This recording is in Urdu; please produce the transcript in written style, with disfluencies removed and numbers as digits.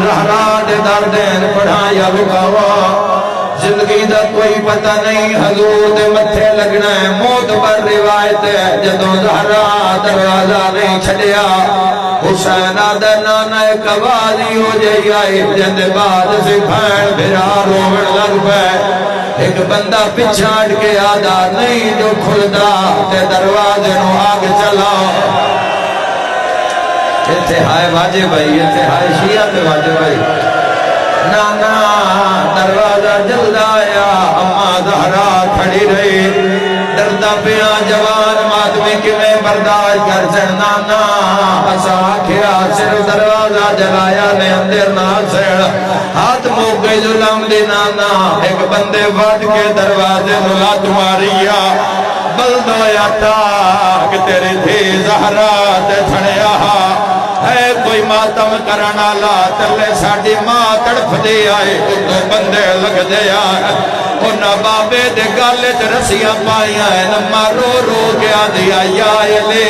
زہرا دے دردین پڑھایا رکاوا زندگی دا کوئی پتہ نہیں حضور دے متھے لگنا ہے موت پر روایت ہے جدوں زہرا دروازہ نہیں چھڑیا حسین آدھا نانا ایک آوازی ہو جائی آئی جند بعد سے بھین بھرا رومن لگ پہ ایک بندہ پچھاڑ کے آدھا نہیں جو کھلدا تے دروازے نو آگ چلاؤ ایتھے ہائے واجے بھائی ایتھے ہائے شیعہ تے واجے بھائی نانا دروازہ جلد آیا اماں زہرا کھڑی رہی ڈردا پیا جوان ماتمی کی میں برداشت کر سن نانا اسا کھیا صرف دروازہ جلایا نے اندر نہ سڑ ہاتھ موقع ظلم دی نانا ایک بندے وڈ کے دروازے نو لات ماریا بلدایا تا کہ تیری تھی زہرا تے چھڑیا ہے کوئی ماتم کرنا لا تلے ساڑی ماں تڑپ دے آئے تو بندے لگ دے آئے انہا بابے دے گالے تے رسیاں پائیاں ہے نما رو رو گیا دیا یا لے